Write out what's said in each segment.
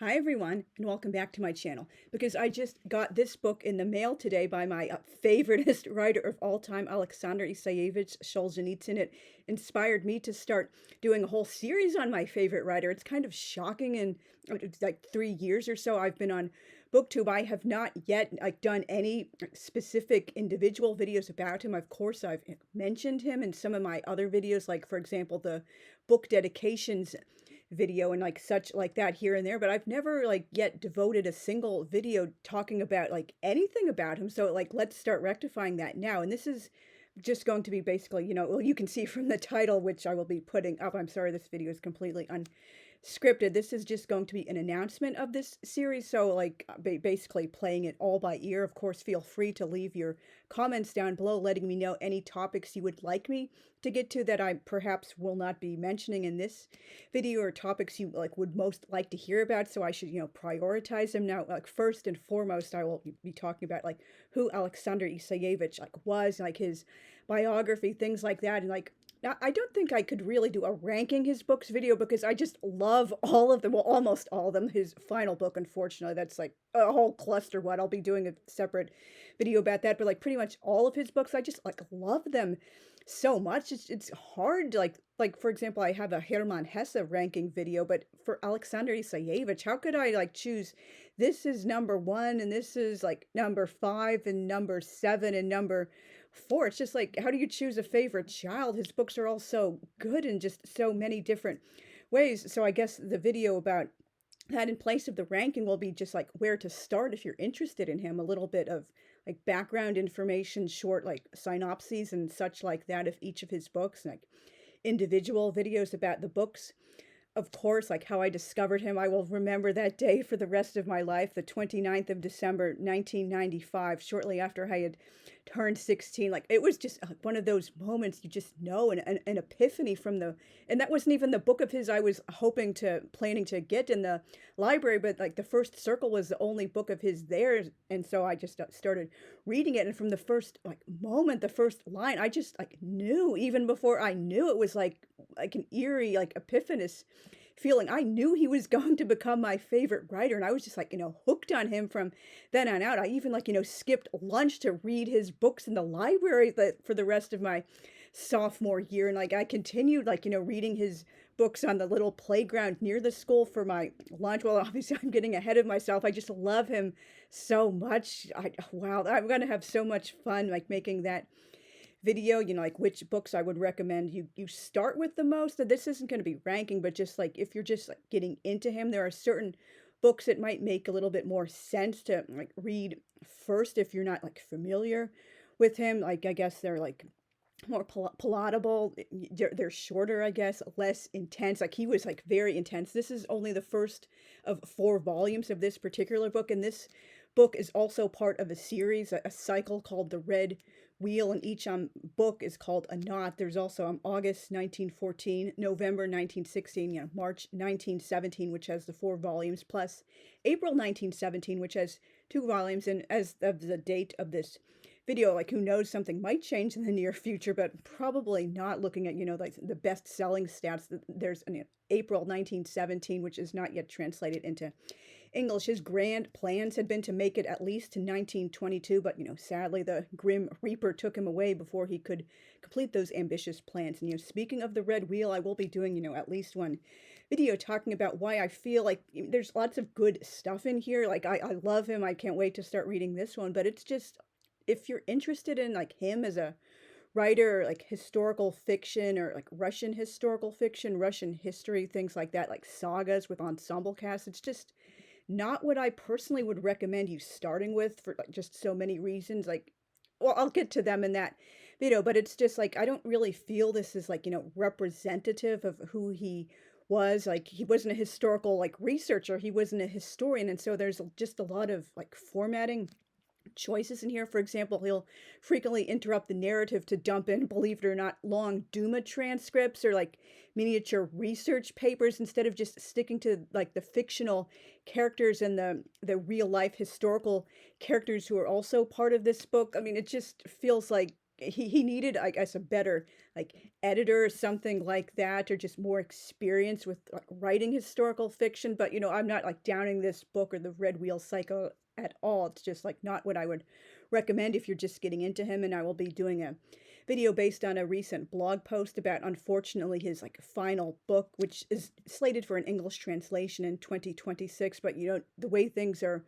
Hi everyone, and welcome back to my channel. Because I just got this book in the mail today by my favoritest writer of all time, Aleksandr Isayevich Solzhenitsyn. It inspired me to start doing a whole series on my favorite writer. It's kind of shocking. In like 3 years or so I've been on booktube. I have not yet done any specific individual videos about him. Of course, I've mentioned him in some of my other videos, like for example the book dedications video and such like that here and there, but I've never yet devoted a single video talking about anything about him. So let's start rectifying that now. And this is just going to be basically, well, you can see from the title, which I will be putting up. I'm sorry, this video is completely scripted. This is just going to be an announcement of this series, so basically playing it all by ear. Of course, feel free to leave your comments down below letting me know any topics you would like me to get to that I perhaps will not be mentioning in this video, or topics you would most like to hear about, so I should prioritize them. Now, first and foremost, I will be talking about who Aleksandr Isayevich was, his biography, things like that. And now, I don't think I could really do a ranking his books video because I just love all of them. Well, almost all of them. His final book, unfortunately, that's like a whole cluster. What I'll be doing a separate video about that. But pretty much all of his books, I just love them so much. It's hard. Like for example, I have a Hermann Hesse ranking video, but for Aleksandr Isayevich, how could I choose? This is number 1, and this is number 5, and number 7, and number 4. It's just how do you choose a favorite child? His books are all so good in just so many different ways. So I guess the video about that in place of the ranking will be just where to start if you're interested in him, a little bit of background information, short synopses and such like that of each of his books, individual videos about the books. Of course, how I discovered him, I will remember that day for the rest of my life, the 29th of December, 1995, shortly after I had turned 16. It was just one of those moments you just know, an epiphany from and that wasn't even the book of his I was planning to get in the library, but the First Circle was the only book of his there. And so I just started reading it. And from the first moment, the first line, I just knew, even before I knew, it was like an eerie, epiphanous feeling. I knew he was going to become my favorite writer, and I was just hooked on him from then on out. I even skipped lunch to read his books in the library for the rest of my sophomore year, and I continued reading his books on the little playground near the school for my lunch. Well, obviously I'm getting ahead of myself. I just love him so much. Wow, I'm gonna have so much fun making that video, which books I would recommend you start with the most. So this isn't going to be ranking, but just if you're just getting into him, there are certain books that might make a little bit more sense to read first if you're not familiar with him. I guess they're more palatable. They're shorter, I guess, less intense. He was very intense. This is only the first of 4 volumes of this particular book, and this book is also part of a series, a cycle called The Red Wheel, and each book is called A Knot. There's also August 1914, November 1916, March 1917, which has the 4 volumes, plus April 1917, which has 2 volumes. And as of the date of this video, who knows, something might change in the near future, but probably not, looking at the best-selling stats. There's an April 1917, which is not yet translated into English. His grand plans had been to make it at least to 1922, but sadly the Grim Reaper took him away before he could complete those ambitious plans. And speaking of the Red Wheel, I will be doing at least one video talking about why I feel there's lots of good stuff in here. I love him. I can't wait to start reading this one, but it's just, if you're interested in him as a writer, historical fiction, or Russian historical fiction, Russian history, things like that, sagas with ensemble casts, it's just not what I personally would recommend you starting with, for just so many reasons. Well, I'll get to them in that video, but it's just I don't really feel this is representative of who he was. He wasn't a historical researcher, he wasn't a historian, and so there's just a lot of formatting choices in here. For example, he'll frequently interrupt the narrative to dump in, believe it or not, long Duma transcripts or miniature research papers, instead of just sticking to the fictional characters and the real life historical characters who are also part of this book. I mean, it just feels he needed, I guess, a better like editor or something like that, or just more experience with writing historical fiction. But I'm not like downing this book or the Red Wheel Cycle at all. It's just like not what I would recommend if you're just getting into him. And I will be doing a video based on a recent blog post about, unfortunately, his like final book, which is slated for an English translation in 2026. But the way things are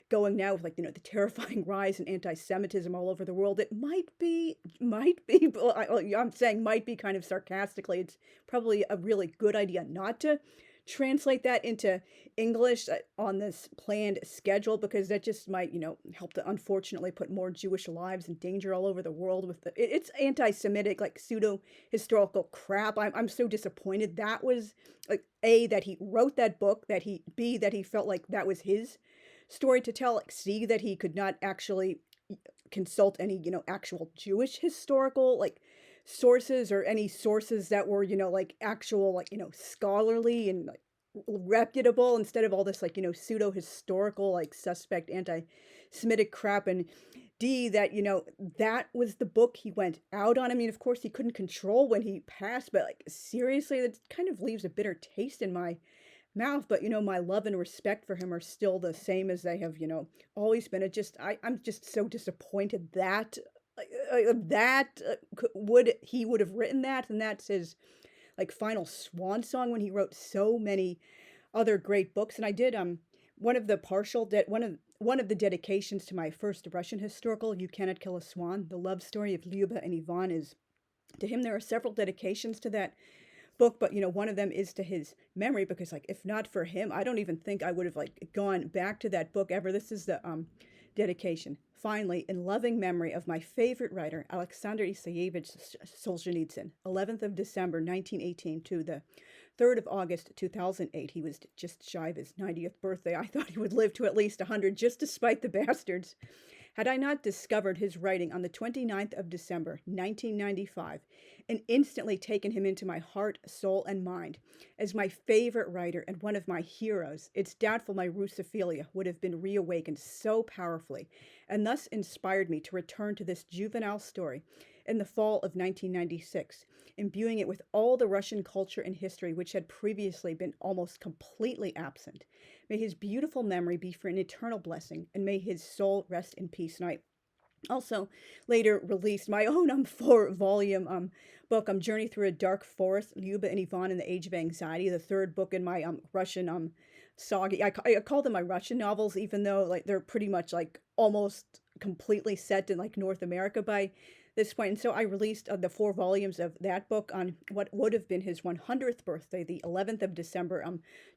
going now with like the terrifying rise in anti-Semitism all over the world, it might be well, I'm saying might be kind of sarcastically, it's probably a really good idea not to translate that into English on this planned schedule, because that just might help to unfortunately put more Jewish lives in danger all over the world with it's anti-Semitic like pseudo historical crap. I'm so disappointed. That was like A, that he wrote that book, that he felt like that was his story to tell, like C, that he could not actually consult any actual Jewish historical like sources, or any sources that were like actual like scholarly and like reputable, instead of all this like pseudo historical like suspect anti-Semitic crap. And D, that that was the book he went out on. I mean, of course he couldn't control when he passed, but like seriously, that kind of leaves a bitter taste in my mouth. But my love and respect for him are still the same as they have always been. I'm just so disappointed that he would have written that, and that's his like final swan song, when he wrote so many other great books. And I did one of the dedications to my first Russian historical, You Cannot Kill a Swan, the love story of Lyuba and Ivan, is to him. There are several dedications to that book, but one of them is to his memory, because like if not for him, I don't even think I would have like gone back to that book ever. This is the dedication. Finally, in loving memory of my favorite writer, Aleksandr Isayevich Solzhenitsyn, 11th of December 1918 to the 3rd of August 2008. He was just shy of his 90th birthday. I thought he would live to at least 100, just to spite the bastards. Had I not discovered his writing on the 29th of December, 1995, and instantly taken him into my heart, soul, and mind as my favorite writer and one of my heroes, it's doubtful my Russophilia would have been reawakened so powerfully, and thus inspired me to return to this juvenile story in the fall of 1996, imbuing it with all the Russian culture and history which had previously been almost completely absent. May his beautiful memory be for an eternal blessing, and may his soul rest in peace. And I also later released my own 4-volume book, Journey Through a Dark Forest, Lyuba and Ivan in the Age of Anxiety, the third book in my Russian saga. I call them my Russian novels, even though like they're pretty much like almost completely set in like North America by this point. And so I released the 4 volumes of that book on what would have been his 100th birthday, the 11th of December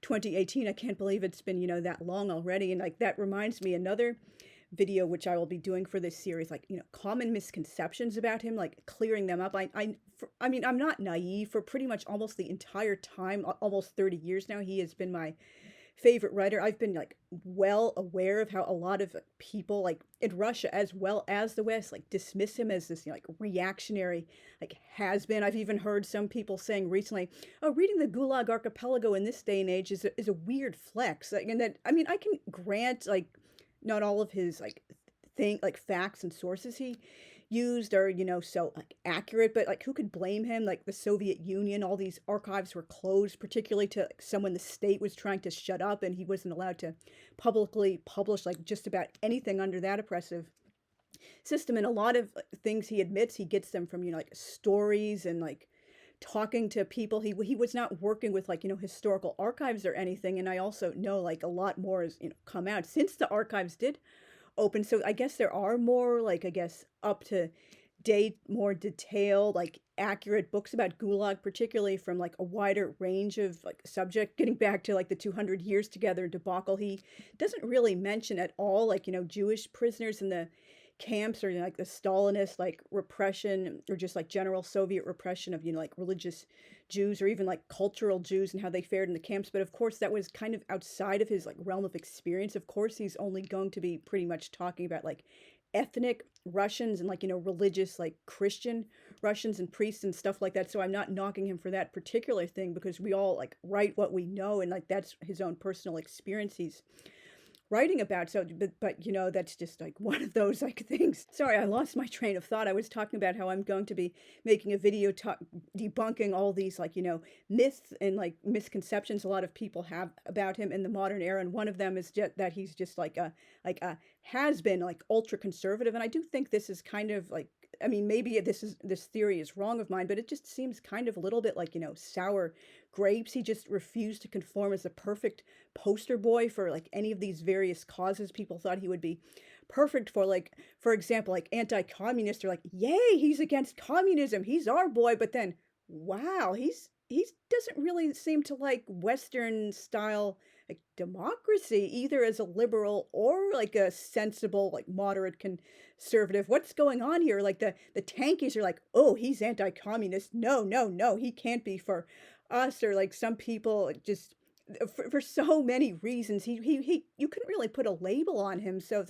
2018. I can't believe it's been that long already. And like that reminds me, another video which I will be doing for this series, like common misconceptions about him, like clearing them up. I mean, I'm not naive. For pretty much almost the entire time, almost 30 years now, he has been my favorite writer. I've been like well aware of how a lot of people like in Russia as well as the West like dismiss him as this like reactionary like has been. I've even heard some people saying recently, oh, reading the Gulag Archipelago in this day and age is a weird flex. Like, and that, I mean, I can grant like not all of his like facts and sources he used are so like accurate, but like who could blame him? Like the Soviet Union, all these archives were closed, particularly to like, someone the state was trying to shut up, and he wasn't allowed to publicly publish like just about anything under that oppressive system. And a lot of things he admits he gets them from like stories and like talking to people. He was not working with like historical archives or anything. And I also know like a lot more has come out since the archives did open. So I guess there are more like, I guess, up to date, more detailed, like accurate books about Gulag, particularly from like a wider range of like subject, getting back to like the 200 years together debacle. He doesn't really mention at all like Jewish prisoners in the camps, or like the Stalinist like repression, or just like general Soviet repression of like religious Jews, or even like cultural Jews and how they fared in the camps. But of course that was kind of outside of his like realm of experience. Of course he's only going to be pretty much talking about like ethnic Russians and like religious like Christian Russians and priests and stuff like that. So I'm not knocking him for that particular thing, because we all like write what we know, and like that's his own personal experience he's writing about. So, but you know, that's just like one of those like things. Sorry, I lost my train of thought. I was talking about how I'm going to be making a video debunking all these like, you know, myths and like misconceptions a lot of people have about him in the modern era. And one of them is just that he's just like a has been like ultra conservative. And I do think this is kind of like, I mean, maybe this theory is wrong of mine, but it just seems kind of a little bit like, you know, sour grapes. He just refused to conform as a perfect poster boy for like any of these various causes people thought he would be perfect for. Like, for example, like anti-communists are like, yay, he's against communism. He's our boy. But then, wow, he doesn't really seem to like Western style like democracy either as a liberal or like a sensible like moderate conservative. What's going on here? Like the tankies are like, oh, he's anti-communist. No, no, no, he can't be for us. Or like some people just for so many reasons he you couldn't really put a label on him, so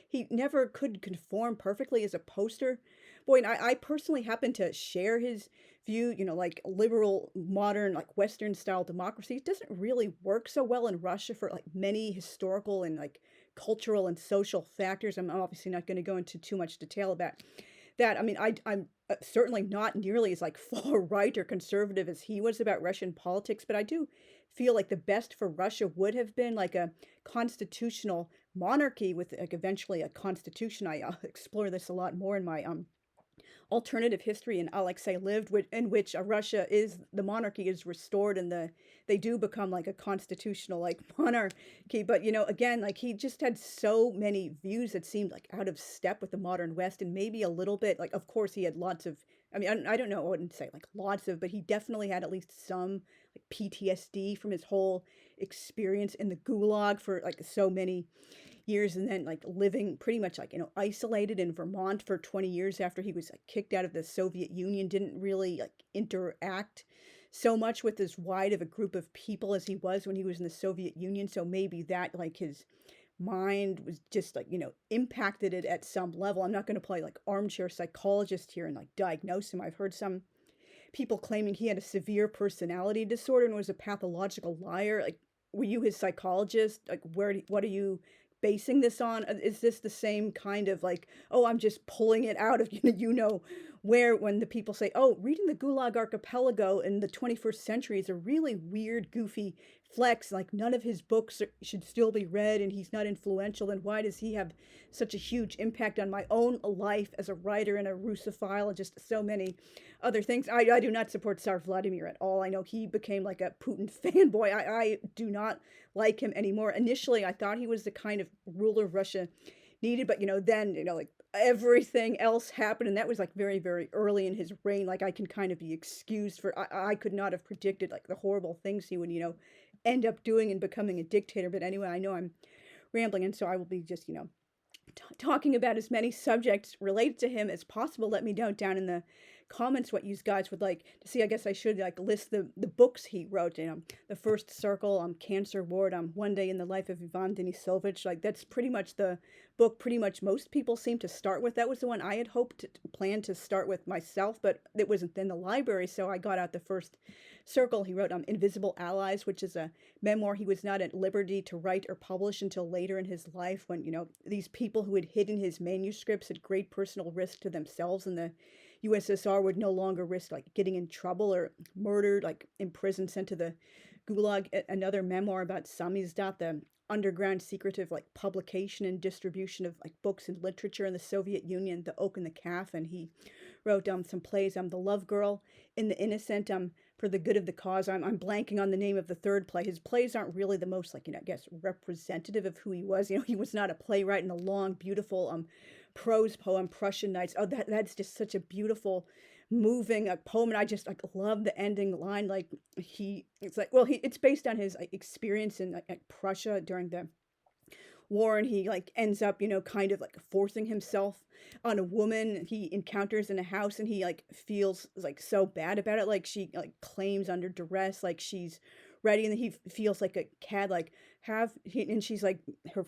he never could conform perfectly as a poster boy. And I personally happen to share his view, you know, like liberal modern like Western style democracy doesn't really work so well in Russia for like many historical and like cultural and social factors. I'm obviously not going to go into too much detail about that. I mean, I'm certainly not nearly as like far right or conservative as he was about Russian politics, but I do feel like the best for Russia would have been like a constitutional monarchy with like eventually a constitution. I explore this a lot more in my alternative history in Alexei Lived, in which Russia is the monarchy is restored and they do become like a constitutional like monarchy. But you know, again, like he just had so many views that seemed like out of step with the modern West, and maybe a little bit like, of course, he had lots of. I mean, I don't know. I wouldn't say like lots of, but he definitely had at least some like PTSD from his whole experience in the Gulag for like so many years, and then like living pretty much like, you know, isolated in Vermont for 20 years after he was like kicked out of the Soviet Union. Didn't really like interact so much with as wide of a group of people as he was when he was in the Soviet Union. So maybe that like his mind was just like, you know, impacted it at some level. I'm not going to play like armchair psychologist here and like diagnose him. I've heard some people claiming he had a severe personality disorder and was a pathological liar. Like, were you his psychologist? Like, what are you basing this on? Is this the same kind of like, oh, I'm just pulling it out of, you know, where when the people say, oh, reading the Gulag Archipelago in the 21st century is a really weird, goofy flex, like none of his books should still be read and he's not influential, then why does he have such a huge impact on my own life as a writer and a Russophile and just so many other things? I do not support Tsar Vladimir at all. I know he became like a Putin fanboy. I do not like him anymore. Initially, I thought he was the kind of ruler Russia needed, but you know, then, you know, like everything else happened, and that was like very, very early in his reign. Like I can kind of be excused for, I could not have predicted like the horrible things he would, you know, end up doing and becoming a dictator. But anyway, I know I'm rambling, and so I will be just, you know, talking about as many subjects related to him as possible. Let me know down in the comments what you guys would like to see. I guess I should like list the books he wrote. You know, The First Circle, Cancer Ward, One Day in the Life of Ivan Denisovich. Like that's pretty much the book pretty much most people seem to start with. That was the one I had hoped to plan to start with myself, but it wasn't in the library, so I got out The First Circle. He wrote Invisible Allies, which is a memoir he was not at liberty to write or publish until later in his life, when, you know, these people who had hidden his manuscripts at great personal risk to themselves and the USSR would no longer risk like getting in trouble or murdered, like imprisoned, sent to the Gulag. Another memoir about Samizdat, the underground secretive like publication and distribution of like books and literature in the Soviet Union, The Oak and the Calf. And he wrote some plays, The Love Girl in the Innocent, For the Good of the Cause. I'm blanking on the name of the third play. His plays aren't really the most like, you know, I guess representative of who he was. You know, he was not a playwright. In a long, beautiful prose poem, Prussian Nights. Oh, that's just such a beautiful, moving poem, and I just like love the ending line. Like it's like, well, it's based on his like, experience in like Prussia during the war, and he like ends up, you know, kind of like forcing himself on a woman he encounters in a house, and he like feels like so bad about it. Like she like claims under duress, like she's ready, and he feels like a cad, like and she's like her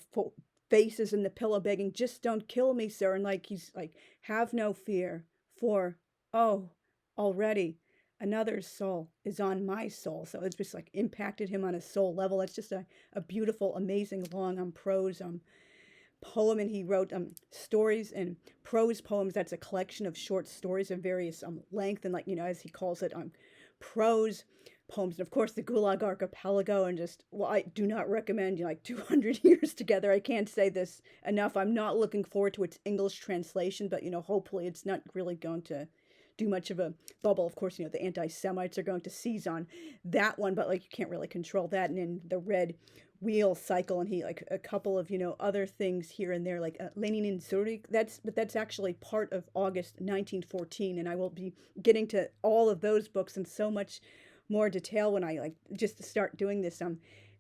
faces in the pillow begging, just don't kill me, sir. And like he's like, have no fear, for oh, already another's soul is on my soul. So it's just like impacted him on a soul level. It's just a beautiful, amazing, long prose poem. And he wrote stories and prose poems. That's a collection of short stories of various length and, like, as he calls it, prose poems. And of course, the Gulag Archipelago. And just, well, I do not recommend, like 200 years together. I can't say this enough. I'm not looking forward to its English translation, but hopefully it's not really going to do much of a bubble. Of course, the anti-Semites are going to seize on that one, but like you can't really control that. And in the Red Wheel cycle, and he, like, a couple of other things here and there, like Lenin in Zurich. That's actually part of August 1914, and I will be getting to all of those books in so much more detail when I just start doing this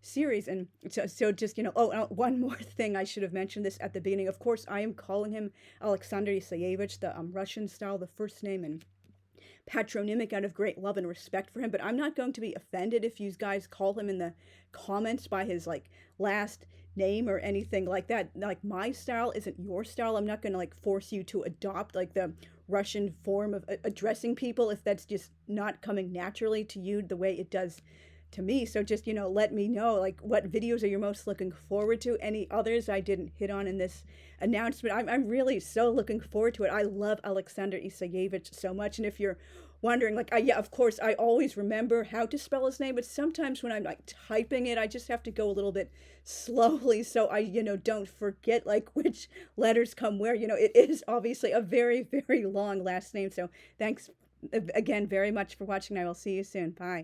series. And so just one more thing, I should have mentioned this at the beginning. Of course, I am calling him Aleksandr Isayevich, the Russian style, the first name, and patronymic out of great love and respect for him. But I'm not going to be offended if you guys call him in the comments by his last name or anything like that. Like, my style isn't your style. I'm not going to force you to adopt the Russian form of addressing people if that's just not coming naturally to you the way it does to me. So just, let me know, what videos are you most looking forward to? Any others I didn't hit on in this announcement? I'm really so looking forward to it. I love Aleksandr Isayevich so much. And if you're wondering, yeah, of course, I always remember how to spell his name, but sometimes when I'm typing it, I just have to go a little bit slowly so I, don't forget which letters come where. It is obviously a very, very long last name. So thanks again very much for watching. I will see you soon. Bye.